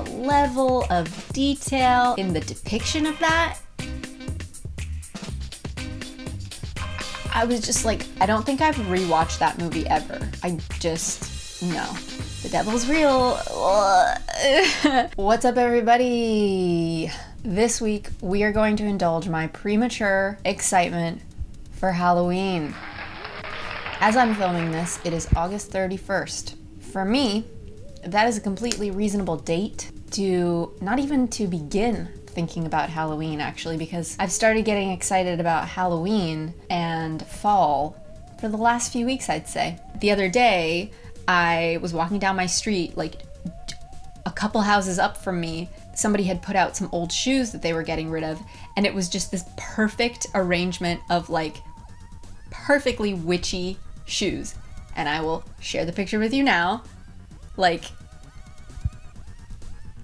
the level of detail in the depiction of that, I was just like, I don't think I've rewatched that movie ever. No. The devil's real. What's up, everybody? This week, we are going to indulge my premature excitement for Halloween. As I'm filming this, it is August 31st. For me, that is a completely reasonable date to not even to begin thinking about Halloween, actually, because I've started getting excited about Halloween and fall for the last few weeks, I'd say. The other day, I was walking down my street, like a couple houses up from me. Somebody had put out some old shoes that they were getting rid of, and it was just this perfect arrangement of like perfectly witchy shoes. And I will share the picture with you now. Like,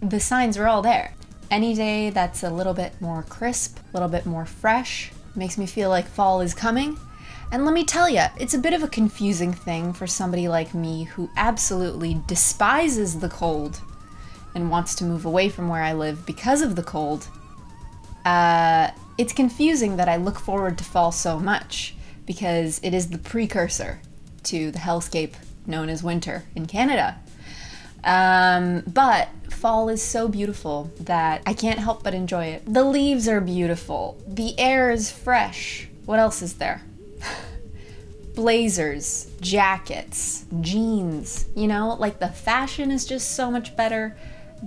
the signs are all there. Any day that's a little bit more crisp, a little bit more fresh, makes me feel like fall is coming. And let me tell you, it's a bit of a confusing thing for somebody like me who absolutely despises the cold and wants to move away from where I live because of the cold. It's confusing that I look forward to fall so much because it is the precursor to the hellscape known as winter in Canada. But fall is so beautiful that I can't help but enjoy it. The leaves are beautiful. The air is fresh. What else is there? Blazers, jackets, jeans, you know, like the fashion is just so much better.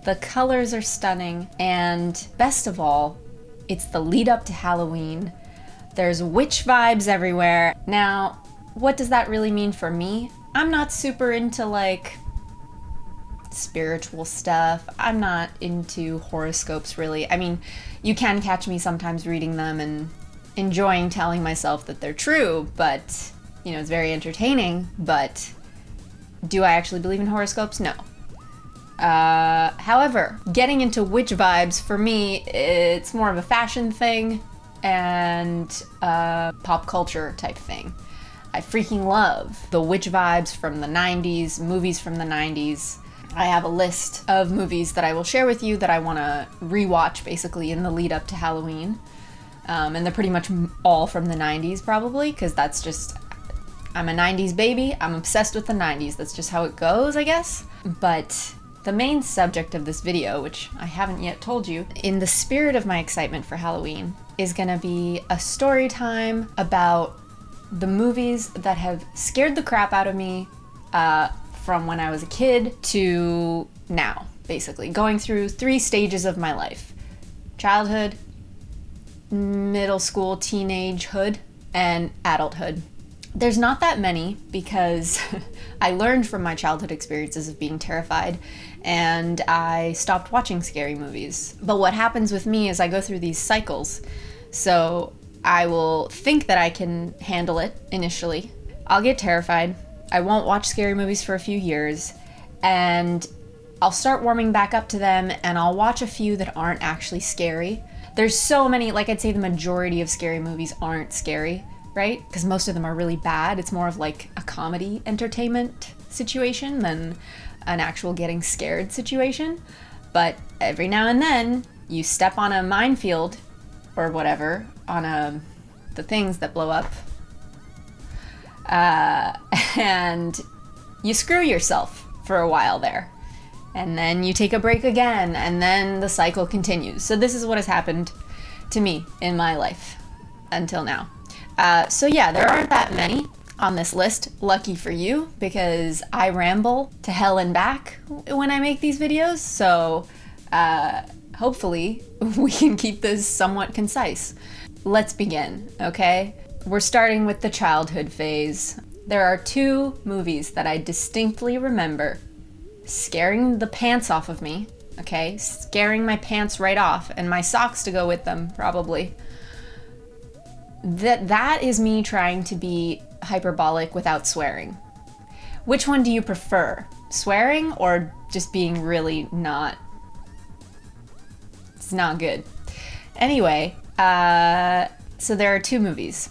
The colors are stunning. And best of all, it's the lead up to Halloween. There's witch vibes everywhere. Now, what does that really mean for me? I'm not super into like spiritual stuff. I'm not into horoscopes really. I mean, you can catch me sometimes reading them and enjoying telling myself that they're true, but you know, it's very entertaining. But do I actually believe in horoscopes? No. However, getting into witch vibes for me, it's more of a fashion thing and pop culture type thing. I freaking love the witch vibes from the 90s, movies from the 90s. I have a list of movies that I will share with you that I want to rewatch basically in the lead up to Halloween. And they're pretty much all from the 90s probably, because that's just, I'm a 90s baby. I'm obsessed with the 90s. That's just how it goes, I guess. But the main subject of this video, which I haven't yet told you, in the spirit of my excitement for Halloween, is gonna be a story time about the movies that have scared the crap out of me from when I was a kid to now, basically. Going through 3 stages of my life. Childhood, middle school, teenagehood, and adulthood. There's not that many because I learned from my childhood experiences of being terrified and I stopped watching scary movies. But what happens with me is I go through these cycles. So I will think that I can handle it initially. I'll get terrified. I won't watch scary movies for a few years, and I'll start warming back up to them, and I'll watch a few that aren't actually scary. There's so many, like I'd say the majority of scary movies aren't scary, right? Because most of them are really bad. It's more of like a comedy entertainment situation than an actual getting scared situation. But every now and then, you step on a minefield or whatever, on the things that blow up, and you screw yourself for a while there. And then you take a break again, and then the cycle continues. So this is what has happened to me in my life until now. So yeah, there aren't that many on this list. Lucky for you, because I ramble to hell and back when I make these videos. So hopefully we can keep this somewhat concise. Let's begin, okay? We're starting with the childhood phase. There are 2 movies that I distinctly remember scaring the pants off of me, okay? Scaring my pants right off, and my socks to go with them, probably. That is me trying to be hyperbolic without swearing. Which one do you prefer? Swearing or just being really not? It's not good. Anyway, so there are 2 movies.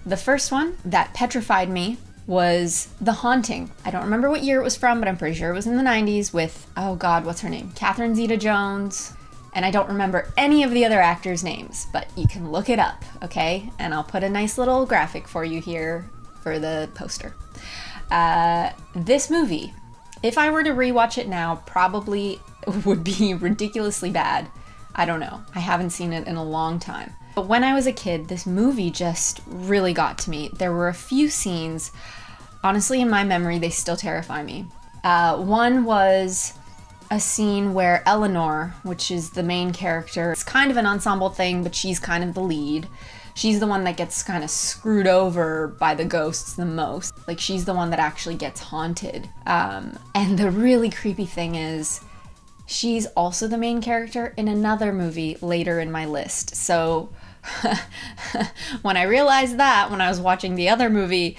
The first one that petrified me was The Haunting. I don't remember what year it was from, but I'm pretty sure it was in the 90s with, oh God, what's her name? Catherine Zeta-Jones. And I don't remember any of the other actors' names, but you can look it up, okay? And I'll put a nice little graphic for you here for the poster. This movie, if I were to rewatch it now, probably would be ridiculously bad. I don't know. I haven't seen it in a long time. But when I was a kid, this movie just really got to me. There were a few scenes, honestly, in my memory, they still terrify me. One was a scene where Eleanor, which is the main character, it's kind of an ensemble thing, but she's kind of the lead. She's the one that gets kind of screwed over by the ghosts the most. Like, she's the one that actually gets haunted. And the really creepy thing is, she's also the main character in another movie later in my list. So when I realized that when I was watching the other movie,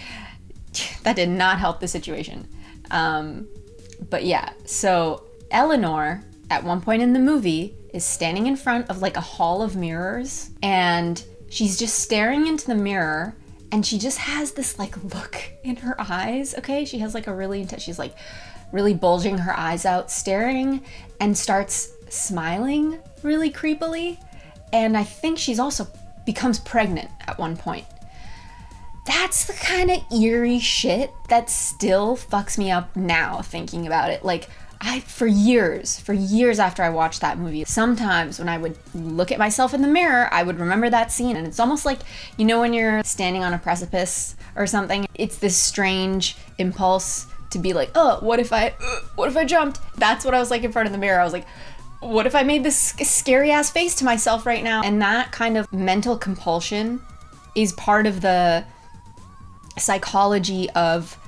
that did not help the situation. But yeah, so Eleanor, at one point in the movie, is standing in front of like a hall of mirrors, and she's just staring into the mirror, and she just has this like look in her eyes, okay? She has like a really intense, she's like really bulging her eyes out, staring, and starts smiling really creepily. And I think she's also becomes pregnant at one point. That's the kind of eerie shit that still fucks me up now thinking about it. Like, for years after I watched that movie, sometimes when I would look at myself in the mirror, I would remember that scene. And it's almost like, you know, when you're standing on a precipice or something, it's this strange impulse to be like, oh, what if I jumped? That's what I was like in front of the mirror. I was like, what if I made this scary ass face to myself right now? And that kind of mental compulsion is part of the psychology of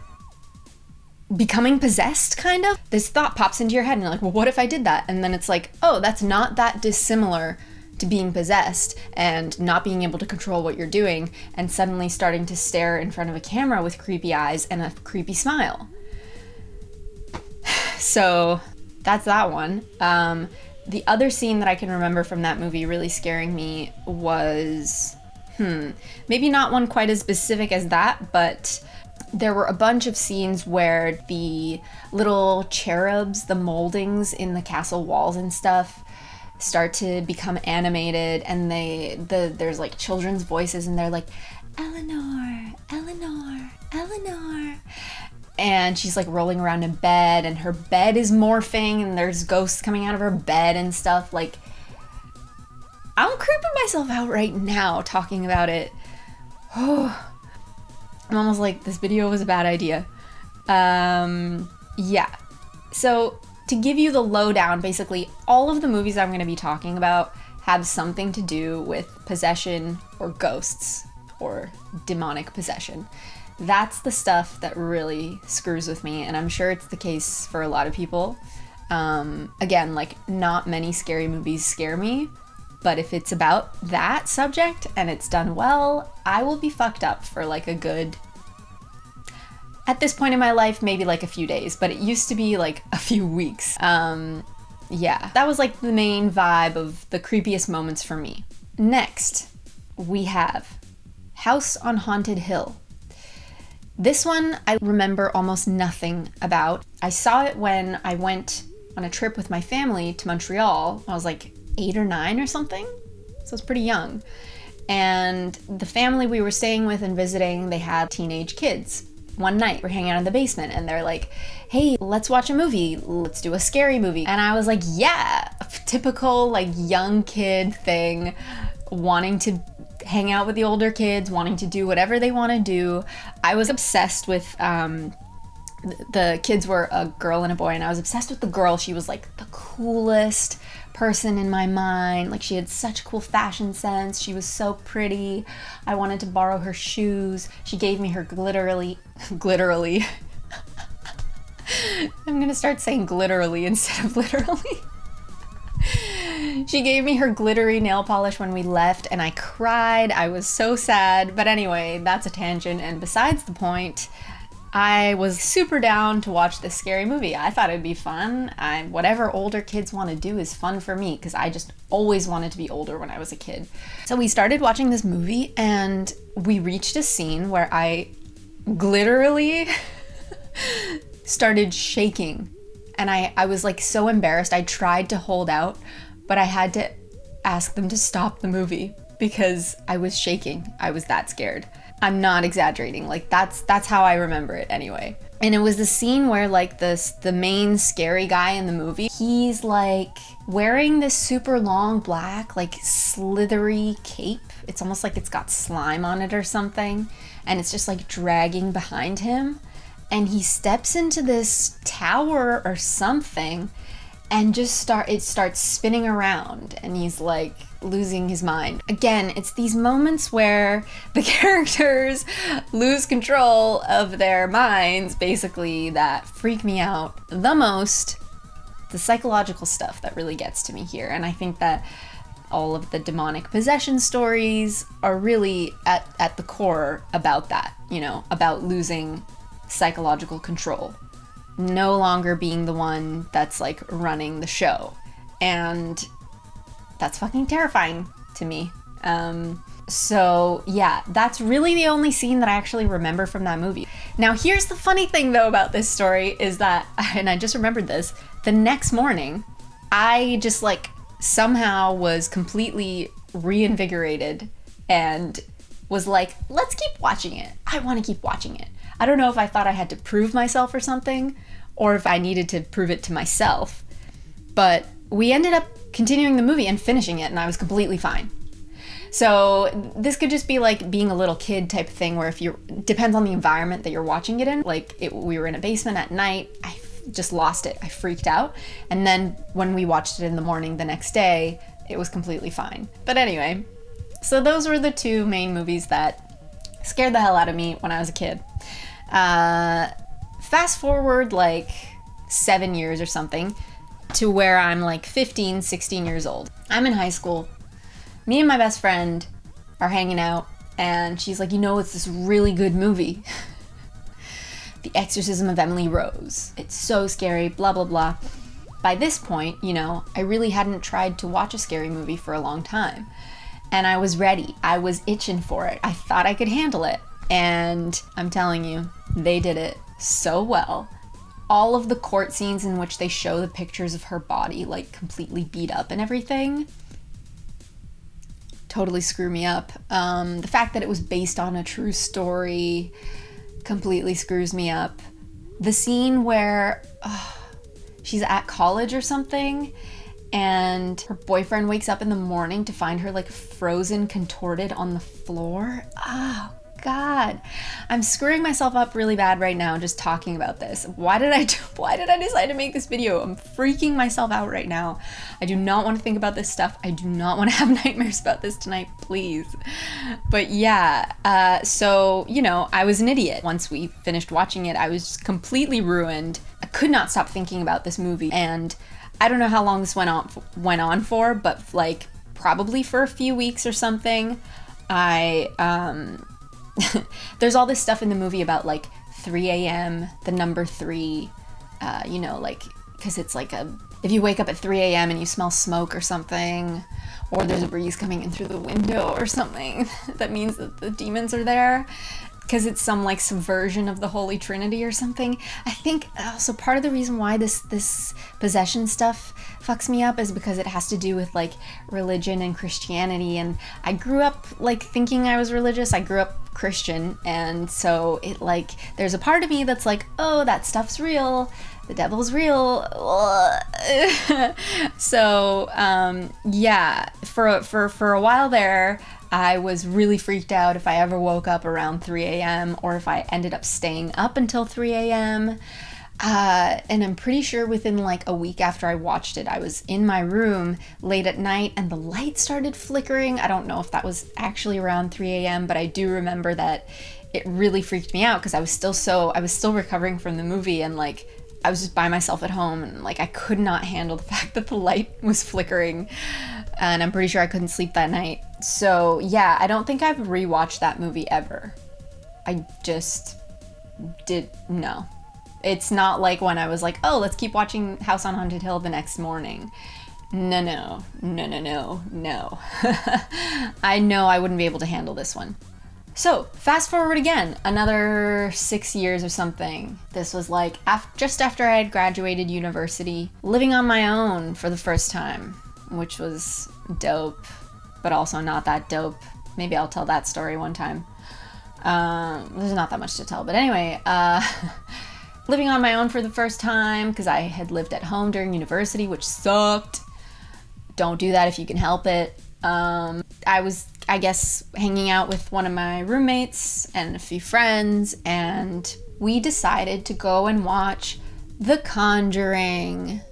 becoming possessed, kind of. This thought pops into your head and you're like, well, what if I did that? And then it's like, oh, that's not that dissimilar to being possessed and not being able to control what you're doing and suddenly starting to stare in front of a camera with creepy eyes and a creepy smile. So that's that one. The other scene that I can remember from that movie really scaring me was, maybe not one quite as specific as that, but there were a bunch of scenes where the little cherubs, the moldings in the castle walls and stuff, start to become animated, and there's like children's voices, and they're like, Eleanor, Eleanor, Eleanor. And she's like rolling around in bed, and her bed is morphing, and there's ghosts coming out of her bed and stuff. Like, I'm creeping myself out right now talking about it. I'm almost like this video was a bad idea. Yeah. So to give you the lowdown, basically all of the movies I'm going to be talking about have something to do with possession or ghosts or demonic possession. That's the stuff that really screws with me, and I'm sure it's the case for a lot of people. Again, like, not many scary movies scare me, but if it's about that subject and it's done well, I will be fucked up for like a good, at this point in my life, maybe like a few days, but it used to be like a few weeks. Yeah, that was like the main vibe of the creepiest moments for me. Next, we have House on Haunted Hill. This one I remember almost nothing about. I saw it when I went on a trip with my family to Montreal. I was like 8 or 9 or something, so I was pretty young. And the family we were staying with and visiting, they had teenage kids. One night we're hanging out in the basement and they're like, hey, let's watch a movie. Let's do a scary movie. And I was like, yeah, typical like young kid thing, wanting to hang out with the older kids, wanting to do whatever they want to do. I was obsessed with, the kids were a girl and a boy, and I was obsessed with the girl. She was like the coolest person in my mind. Like, she had such cool fashion sense. She was so pretty. I wanted to borrow her shoes. She gave me her glitterly. I'm gonna start saying glitterly instead of literally. She gave me her glittery nail polish when we left, and I cried. I was so sad. But anyway, that's a tangent, and besides the point, I was super down to watch this scary movie. I thought it'd be fun. Whatever older kids want to do is fun for me, because I just always wanted to be older when I was a kid. So we started watching this movie, and we reached a scene where I literally started shaking. And I was like so embarrassed. I tried to hold out, but I had to ask them to stop the movie because I was shaking. I was that scared. I'm not exaggerating. Like that's how I remember it anyway. And it was the scene where like the main scary guy in the movie, he's like wearing this super long black like slithery cape. It's almost like it's got slime on it or something, and it's just like dragging behind him. And he steps into this tower or something and just it starts spinning around, and he's like losing his mind. Again, it's these moments where the characters lose control of their minds, basically, that freak me out the most. The psychological stuff that really gets to me here. And I think that all of the demonic possession stories are really at the core about that, you know, about losing psychological control, no longer being the one that's like running the show. And that's fucking terrifying to me. So yeah, that's really the only scene that I actually remember from that movie. Now here's the funny thing though about this story is that, and I just remembered this, the next morning I just like somehow was completely reinvigorated and was like, let's keep watching it. I want to keep watching it. I don't know if I thought I had to prove myself or something, or if I needed to prove it to myself, but we ended up continuing the movie and finishing it, and I was completely fine. So this could just be like being a little kid type of thing, where if depends on the environment that you're watching it in. Like we were in a basement at night, I just lost it. I freaked out. And then when we watched it in the morning the next day, it was completely fine. But anyway, so those were the two main movies that scared the hell out of me when I was a kid. Fast forward like 7 years or something to where I'm like 15, 16 years old. I'm in high school. Me and my best friend are hanging out, and she's like, you know, it's this really good movie. The Exorcism of Emily Rose. It's so scary, blah, blah, blah. By this point, you know, I really hadn't tried to watch a scary movie for a long time. And I was ready. I was itching for it. I thought I could handle it. And I'm telling you, they did it so well. All of the court scenes in which they show the pictures of her body, like completely beat up and everything, totally screw me up. The fact that it was based on a true story completely screws me up. The scene where she's at college or something, and her boyfriend wakes up in the morning to find her like frozen, contorted on the floor. Oh God, I'm screwing myself up really bad right now just talking about this. Why did I decide to make this video? I'm freaking myself out right now. I do not want to think about this stuff. I do not want to have nightmares about this tonight, please. But yeah, so, you know, I was an idiot. Once we finished watching it, I was just completely ruined. I could not stop thinking about this movie, and I don't know how long this went on for, but like probably for a few weeks or something. There's all this stuff in the movie about like 3 a.m., the number 3, you know, like, because it's like if you wake up at 3 a.m. and you smell smoke or something, or there's a breeze coming in through the window or something, that means that the demons are there, because it's some like subversion of the Holy Trinity or something. I think also part of the reason why this possession stuff fucks me up is because it has to do with like religion and Christianity, and I grew up like thinking I was religious. I grew up Christian, and so it like there's a part of me that's like, oh, that stuff's real, the devil's real. So yeah, for a while there I was really freaked out if I ever woke up around 3 a.m. or if I ended up staying up until 3 a.m. And I'm pretty sure within like a week after I watched it, I was in my room late at night and the light started flickering. I don't know if that was actually around 3 a.m., but I do remember that it really freaked me out because I was still recovering from the movie, and like I was just by myself at home, and like I could not handle the fact that the light was flickering, and I'm pretty sure I couldn't sleep that night. So yeah, I don't think I've rewatched that movie ever. I just no. It's not like when I was like, oh, let's keep watching House on Haunted Hill the next morning. No. I know I wouldn't be able to handle this one. So fast forward again, another 6 years or something. This was like just after I had graduated university, living on my own for the first time, which was dope, but also not that dope. Maybe I'll tell that story one time. There's not that much to tell, but anyway, living on my own for the first time because I had lived at home during university, which sucked. Don't do that if you can help it. I was, I guess, hanging out with one of my roommates and a few friends, and we decided to go and watch The Conjuring.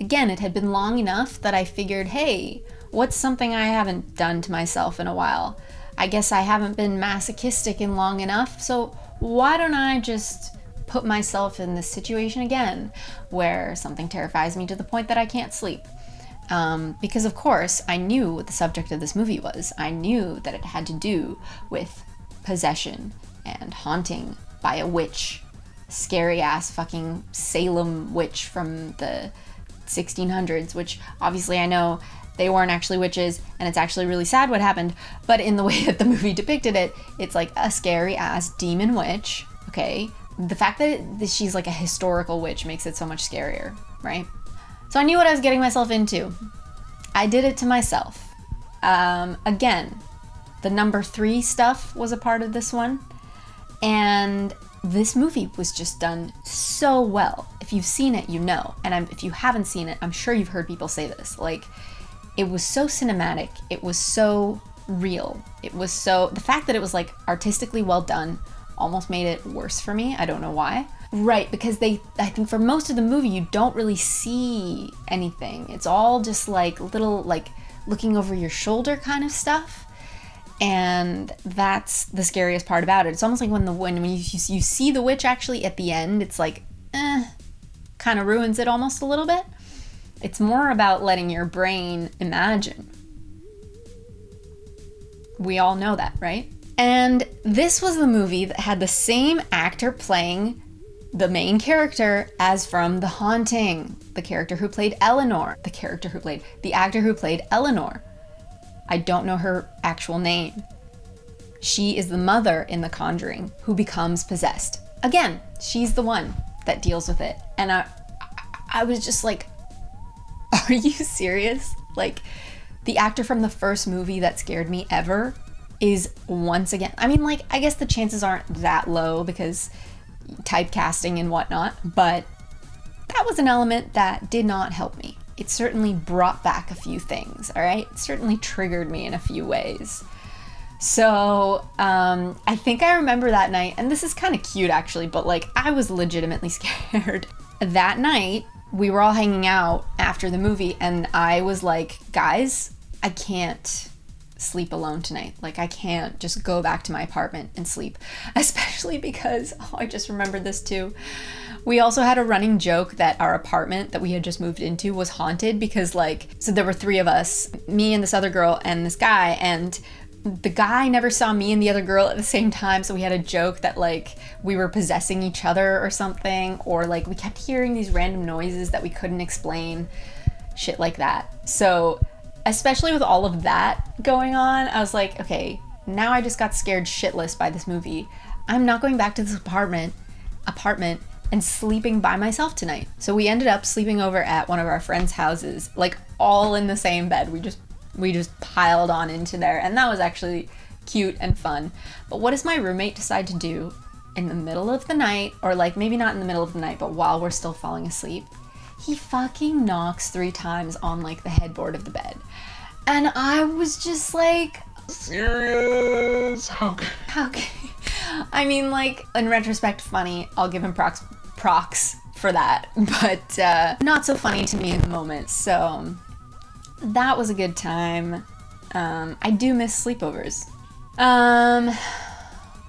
Again, it had been long enough that I figured, hey, what's something I haven't done to myself in a while? I guess I haven't been masochistic in long enough, so why don't I just put myself in this situation again, where something terrifies me to the point that I can't sleep? Because of course I knew what the subject of this movie was. I knew that it had to do with possession and haunting by a witch. Scary ass fucking Salem witch from the 1600s, which obviously I know they weren't actually witches, and it's actually really sad what happened, but in the way that the movie depicted it, it's like a scary ass demon witch, okay? The fact that she's like a historical witch makes it so much scarier, right? So I knew what I was getting myself into. I did it to myself. Again, the number 3 stuff was a part of this one. And this movie was just done so well. If you've seen it, you know. And if you haven't seen it, I'm sure you've heard people say this. Like, it was so cinematic. It was so real. It was so... The fact that it was, like, artistically well done almost made it worse for me. I don't know why. Right, because I think for most of the movie, you don't really see anything. It's all just like little, like looking over your shoulder kind of stuff. And that's the scariest part about it. It's almost like when you see the witch actually at the end, it's like, kind of ruins it almost a little bit. It's more about letting your brain imagine. We all know that, right? And this was the movie that had the same actor playing the main character as from The Haunting, the character who played Eleanor, the actor who played Eleanor. I don't know her actual name. She is the mother in The Conjuring who becomes possessed. Again, she's the one that deals with it. And I was just like, are you serious? Like, the actor from the first movie that scared me ever is once again, I mean, like, I guess the chances aren't that low because typecasting and whatnot, but that was an element that did not help me. It certainly brought back a few things, all right? It certainly triggered me in a few ways. So I think I remember that night, and this is kind of cute actually, but like I was legitimately scared. That night, we were all hanging out after the movie, and I was like, guys, I can't sleep alone tonight. Like, I can't just go back to my apartment and sleep, especially because, I just remembered this too. We also had a running joke that our apartment that we had just moved into was haunted because, like, so there were 3 of us, me and this other girl and this guy, and the guy never saw me and the other girl at the same time, so we had a joke that, like, we were possessing each other or something, or, like, we kept hearing these random noises that we couldn't explain, shit like that. So especially with all of that going on, I was like, okay, now I just got scared shitless by this movie. I'm not going back to this apartment and sleeping by myself tonight. So we ended up sleeping over at one of our friends' houses, like all in the same bed. We just piled on into there, and that was actually cute and fun. But what does my roommate decide to do in the middle of the night, or like maybe not in the middle of the night, but while we're still falling asleep? He fucking knocks 3 times on like the headboard of the bed. And I was just like, serious? How I mean, like, in retrospect, funny. I'll give him procs for that, but not so funny to me in the moment. So that was a good time. I do miss sleepovers.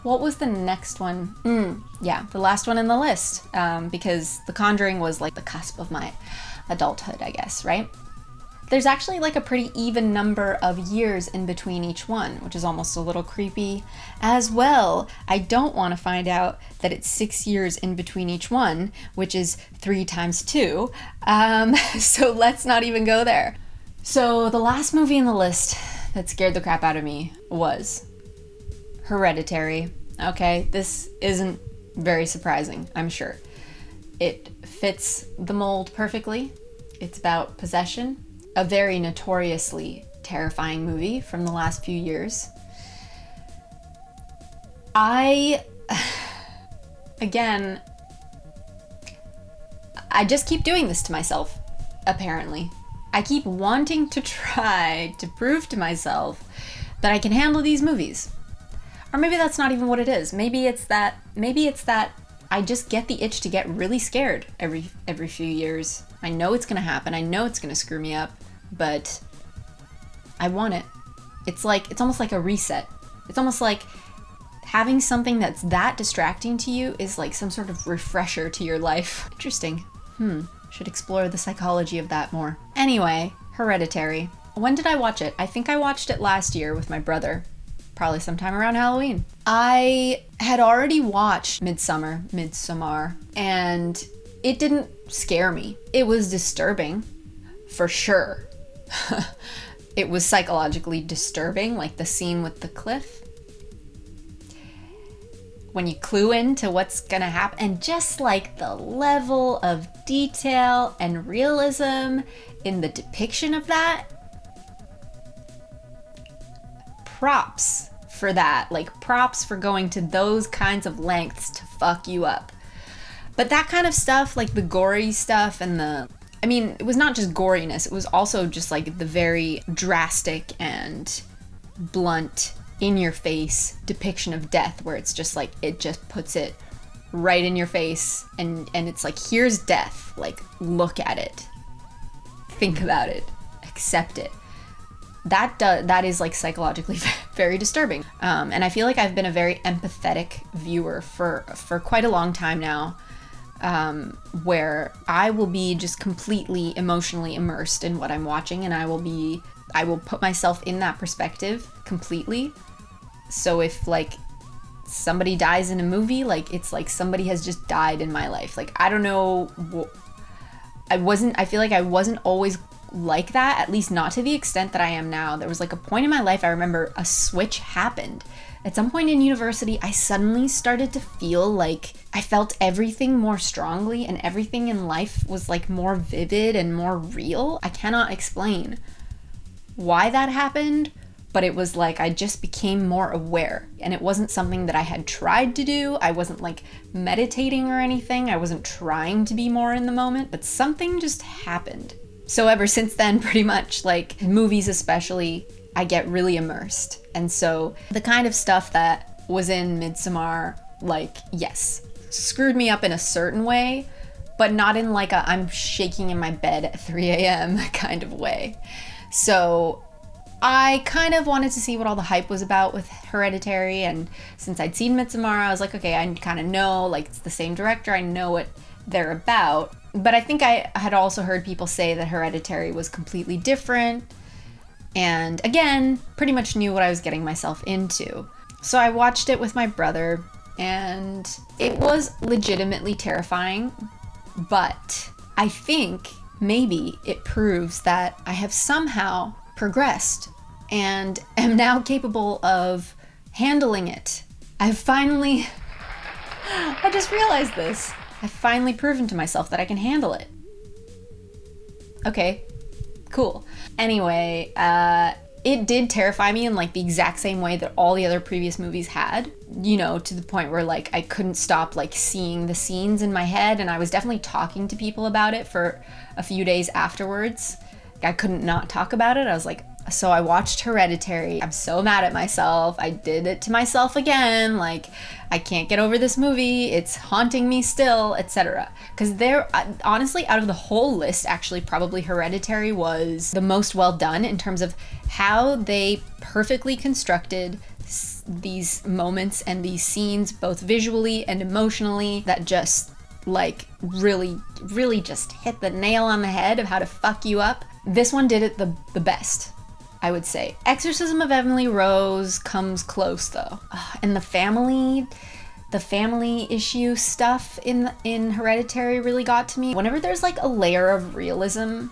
What was the next one? Yeah, the last one in the list, because The Conjuring was like the cusp of my adulthood, I guess, right? There's actually like a pretty even number of years in between each one, which is almost a little creepy as well. I don't want to find out that it's 6 years in between each one, which is 3 times 2. So let's not even go there. So the last movie in the list that scared the crap out of me was Hereditary. Okay, this isn't very surprising, I'm sure. It fits the mold perfectly. It's about possession, a very notoriously terrifying movie from the last few years. Again, I just keep doing this to myself, apparently. I keep wanting to try to prove to myself that I can handle these movies. Or maybe that's not even what it is. Maybe it's that I just get the itch to get really scared every few years. I know it's gonna happen. I know it's gonna screw me up, but I want it. It's almost like a reset. It's almost like having something that's that distracting to you is like some sort of refresher to your life. Interesting. Should explore the psychology of that more. Anyway, Hereditary. When did I watch it? I think I watched it last year with my brother. Probably sometime around Halloween. I had already watched Midsommar, and it didn't scare me. It was disturbing, for sure. It was psychologically disturbing, like the scene with the cliff. When you clue into what's gonna happen, and just like the level of detail and realism in the depiction of that, props for that. Like, props for going to those kinds of lengths to fuck you up. But that kind of stuff, like the gory stuff and it was not just goriness, it was also just like the very drastic and blunt, in your face depiction of death, where it's just like, it just puts it right in your face, and it's like, here's death, like, look at it, think about it, accept it. That is like psychologically very disturbing. And I feel like I've been a very empathetic viewer for quite a long time now, where I will be just completely emotionally immersed in what I'm watching, and I will put myself in that perspective completely. So if like somebody dies in a movie, like it's like somebody has just died in my life. Like, I don't know, I feel like I wasn't always like that, at least not to the extent that I am now. There was like a point in my life, I remember a switch happened. At some point in university, I suddenly started to feel like I felt everything more strongly, and everything in life was like more vivid and more real. I cannot explain why that happened, but it was like I just became more aware, and it wasn't something that I had tried to do. I wasn't like meditating or anything. I wasn't trying to be more in the moment, but something just happened. So ever since then, pretty much, like movies especially, I get really immersed. And so the kind of stuff that was in Midsommar, like, yes, screwed me up in a certain way, but not in like a I'm shaking in my bed at 3 a.m. kind of way. So I kind of wanted to see what all the hype was about with Hereditary, and since I'd seen Midsommar, I was like, okay, I kind of know, like, it's the same director, I know what they're about. But I think I had also heard people say that Hereditary was completely different, and again, pretty much knew what I was getting myself into. So I watched it with my brother, and it was legitimately terrifying, but I think maybe it proves that I have somehow progressed and am now capable of handling it. I just realized this. I've finally proven to myself that I can handle it. Okay, cool. Anyway, it did terrify me in like the exact same way that all the other previous movies had, you know, to the point where like I couldn't stop like seeing the scenes in my head, and I was definitely talking to people about it for a few days afterwards. I couldn't not talk about it. I was like, so I watched Hereditary. I'm so mad at myself. I did it to myself again. Like, I can't get over this movie. It's haunting me still, etc. Because honestly, out of the whole list, actually, probably Hereditary was the most well done in terms of how they perfectly constructed these moments and these scenes, both visually and emotionally, that just like really, really just hit the nail on the head of how to fuck you up. This one did it the best, I would say. Exorcism of Emily Rose comes close though. And the family issue stuff in Hereditary really got to me. Whenever there's like a layer of realism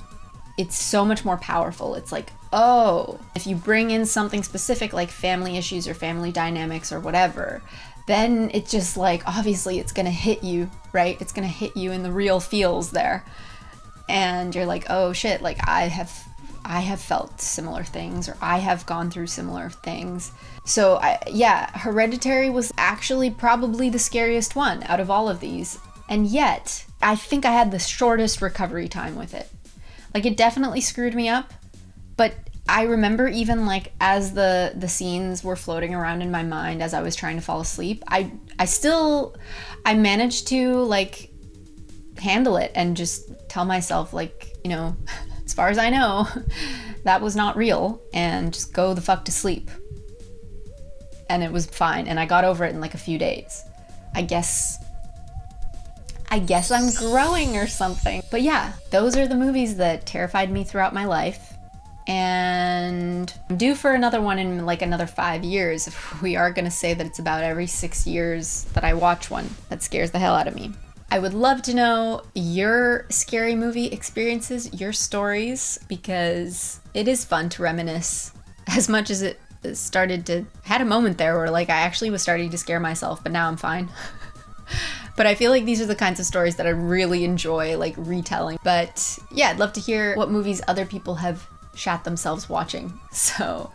it's so much more powerful. It's like, oh, if you bring in something specific like family issues or family dynamics or whatever, then it's just like, obviously it's gonna hit you, right? It's gonna hit you in the real feels there. And you're like, oh shit, like I have felt similar things, or I have gone through similar things. So yeah, Hereditary was actually probably the scariest one out of all of these. And yet, I think I had the shortest recovery time with it. Like, it definitely screwed me up, but I remember even like as the scenes were floating around in my mind as I was trying to fall asleep, I managed to like handle it and just tell myself, like, you know, as far as I know, that was not real, and just go the fuck to sleep. And it was fine, and I got over it in like a few days. I guess I'm growing or something. But yeah, those are the movies that terrified me throughout my life. And I'm due for another one in like another 5 years. If we are gonna say that it's about every 6 years that I watch one. That scares the hell out of me. I would love to know your scary movie experiences, your stories, because it is fun to reminisce. As much as it had a moment there where like I actually was starting to scare myself, but now I'm fine. But I feel like these are the kinds of stories that I really enjoy, like retelling. But yeah, I'd love to hear what movies other people have shat themselves watching. So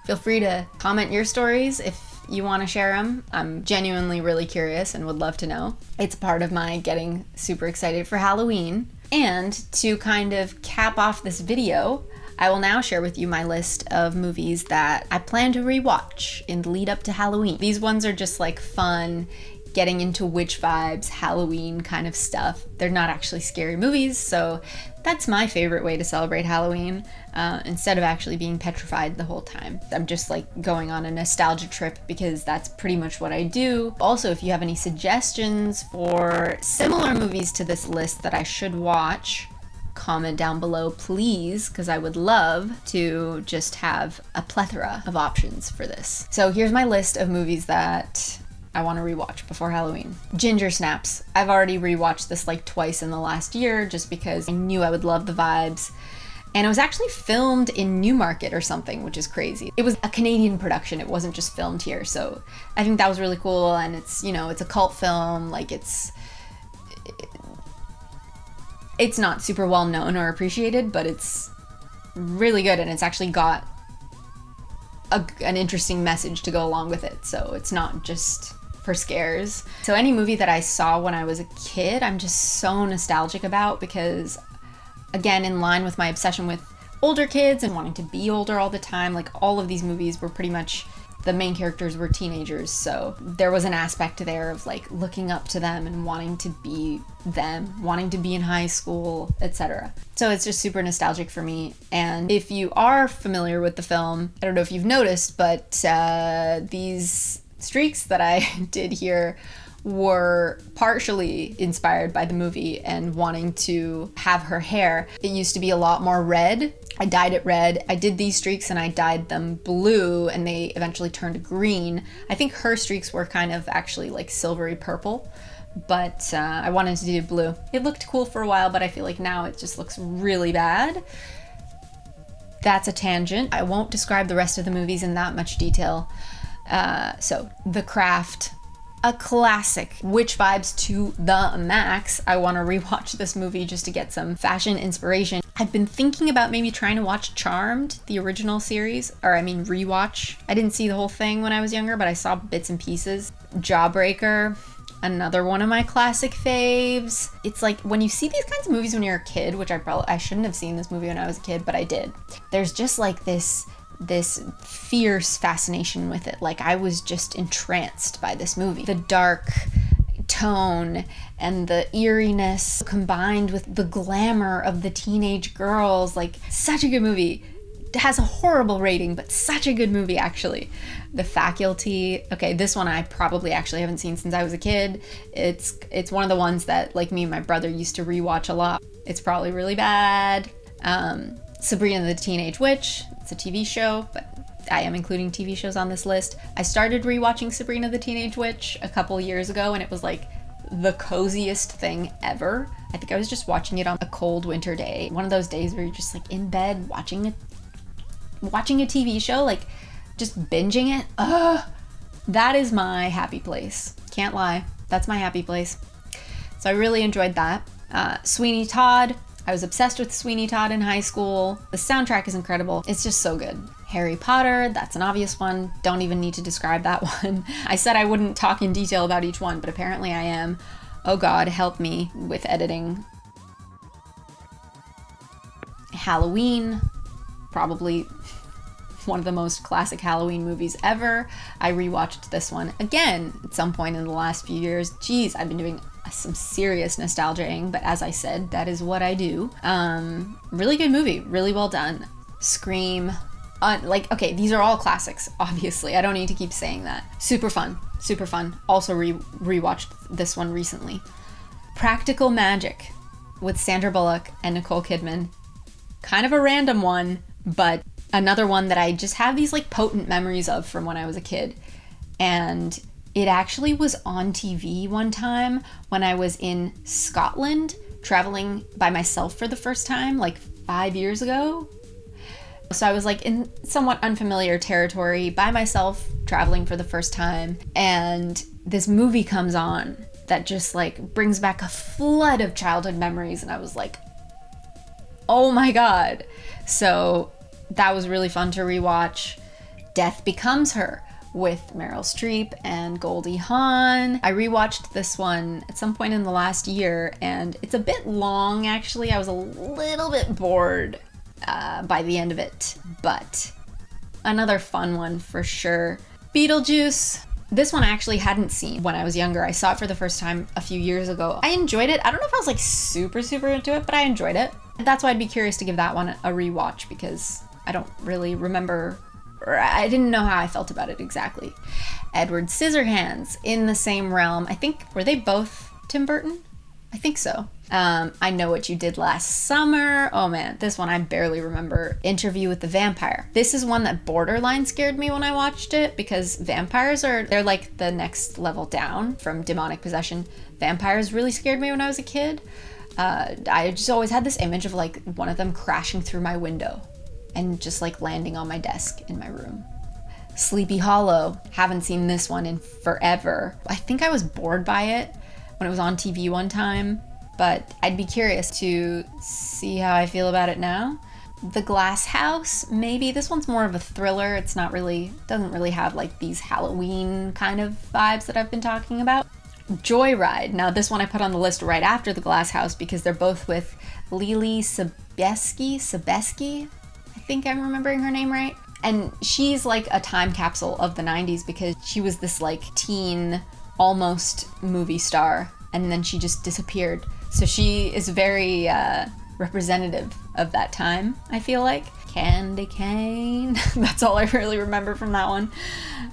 feel free to comment your stories if you want to share them. I'm genuinely really curious and would love to know. It's part of my getting super excited for Halloween. And to kind of cap off this video, I will now share with you my list of movies that I plan to rewatch in the lead up to Halloween. These ones are just like fun, getting into witch vibes, Halloween kind of stuff. They're not actually scary movies, so that's my favorite way to celebrate Halloween, instead of actually being petrified the whole time. I'm just like going on a nostalgia trip because that's pretty much what I do. Also, if you have any suggestions for similar movies to this list that I should watch, comment down below, please, because I would love to just have a plethora of options for this. So here's my list of movies that I want to rewatch before Halloween. Ginger Snaps. I've already rewatched this like twice in the last year just because I knew I would love the vibes. And it was actually filmed in Newmarket or something, which is crazy. It was a Canadian production. It wasn't just filmed here. So I think that was really cool. And it's, you know, it's a cult film. Like it's not super well known or appreciated, but it's really good. And it's actually got an interesting message to go along with it. So it's not just for scares. So any movie that I saw when I was a kid, I'm just so nostalgic about, because again, in line with my obsession with older kids and wanting to be older all the time, like all of these movies were pretty much, the main characters were teenagers. So there was an aspect there of like looking up to them and wanting to be them, wanting to be in high school, etc. So it's just super nostalgic for me. And if you are familiar with the film, I don't know if you've noticed, but these streaks that I did here were partially inspired by the movie and wanting to have her hair. It used to be a lot more red. I dyed it red. I did these streaks and I dyed them blue, and they eventually turned green. I think her streaks were kind of actually like silvery purple, but I wanted to do blue. It looked cool for a while, but I feel like now it just looks really bad. That's a tangent. I won't describe the rest of the movies in that much detail. So The Craft, a classic, witch vibes to the max. I want to rewatch this movie just to get some fashion inspiration. I've been thinking about maybe trying to watch Charmed, the original series, or I mean rewatch. I didn't see the whole thing when I was younger, but I saw bits and pieces. Jawbreaker, another one of my classic faves. It's like when you see these kinds of movies when you're a kid, which I shouldn't have seen this movie when I was a kid, but I did. There's just like this fierce fascination with it. Like I was just entranced by this movie. The dark tone and the eeriness combined with the glamour of the teenage girls, like such a good movie. It has a horrible rating, but such a good movie actually. The Faculty. Okay, this one I probably actually haven't seen since I was a kid. It's one of the ones that like me and my brother used to rewatch a lot. It's probably really bad. Sabrina the Teenage Witch. It's a TV show, but I am including TV shows on this list. I started rewatching Sabrina the Teenage Witch a couple years ago, and it was like the coziest thing ever. I think I was just watching it on a cold winter day. One of those days where you're just like in bed watching a TV show, like just binging it. That is my happy place. Can't lie. That's my happy place. So I really enjoyed that. Sweeney Todd. I was obsessed with Sweeney Todd in high school. The soundtrack is incredible. It's just so good. Harry Potter, that's an obvious one. Don't even need to describe that one. I said I wouldn't talk in detail about each one, but apparently I am. Oh God, help me with editing. Halloween, probably one of the most classic Halloween movies ever. I rewatched this one again at some point in the last few years. Geez, I've been doing some serious nostalgia-ing, but as I said, that is what I do. Really good movie, really well done. Scream, okay, these are all classics, obviously. I don't need to keep saying that. Super fun, super fun. Also rewatched this one recently. Practical Magic with Sandra Bullock and Nicole Kidman. Kind of a random one, but another one that I just have these like potent memories of from when I was a kid. And it actually was on TV one time when I was in Scotland, traveling by myself for the first time, like 5 years ago. So I was like in somewhat unfamiliar territory by myself, traveling for the first time. And this movie comes on that just like brings back a flood of childhood memories. And I was like, oh my God. So that was really fun to rewatch. Death Becomes Her with Meryl Streep and Goldie Hawn. I rewatched this one at some point in the last year, and it's a bit long actually. I was a little bit bored by the end of it, but another fun one for sure. Beetlejuice. This one I actually hadn't seen when I was younger. I saw it for the first time a few years ago. I enjoyed it. I don't know if I was like super into it, but I enjoyed it. That's why I'd be curious to give that one a rewatch, because I don't really remember, or I didn't know how I felt about it exactly. Edward Scissorhands, in the same realm. I think, were they both Tim Burton? I think so. I Know What You Did Last Summer. Oh man, this one I barely remember. Interview with the Vampire. This is one that borderline scared me when I watched it, because vampires they're like the next level down from demonic possession. Vampires really scared me when I was a kid. I just always had this image of like one of them crashing through my window and just like landing on my desk in my room. Sleepy Hollow. Haven't seen this one in forever. I think I was bored by it when it was on TV one time, but I'd be curious to see how I feel about it now. The Glass House, maybe. This one's more of a thriller. It's not really, doesn't really have like these Halloween kind of vibes that I've been talking about. Joyride. Now this one I put on the list right after The Glass House because they're both with Lily Sobieski. I think I'm remembering her name right. And she's like a time capsule of the 90s because she was this like teen, almost movie star, and then she just disappeared. So she is very representative of that time, I feel like. Candy Cane. That's all I really remember from that one.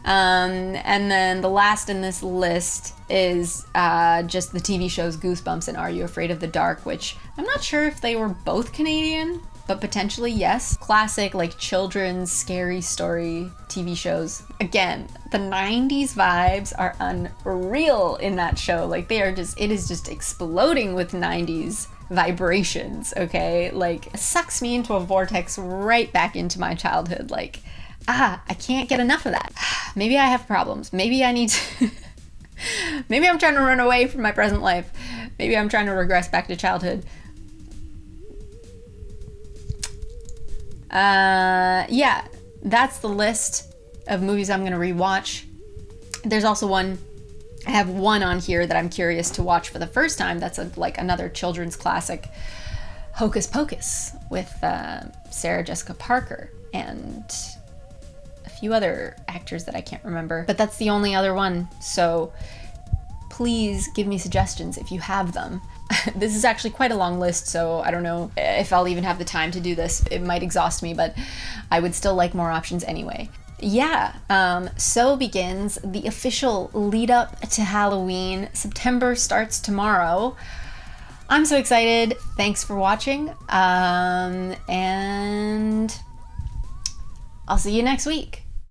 And then the last in this list is just the TV shows Goosebumps and Are You Afraid of the Dark, which I'm not sure if they were both Canadian, but potentially yes. Classic like children's scary story TV shows. Again, the 90s vibes are unreal in that show. Like it is just exploding with 90s vibrations, okay? Like it sucks me into a vortex right back into my childhood. Like, I can't get enough of that. Maybe I have problems. Maybe I need to maybe I'm trying to run away from my present life. Maybe I'm trying to regress back to childhood. Yeah, that's the list of movies I'm gonna rewatch. There's also I have one on here that I'm curious to watch for the first time. That's like another children's classic, Hocus Pocus, with Sarah Jessica Parker and a few other actors that I can't remember. But that's the only other one. So please give me suggestions if you have them. This is actually quite a long list, so I don't know if I'll even have the time to do this. It might exhaust me, but I would still like more options anyway. Yeah, so begins the official lead up to Halloween. September starts tomorrow. I'm so excited. Thanks for watching, and I'll see you next week.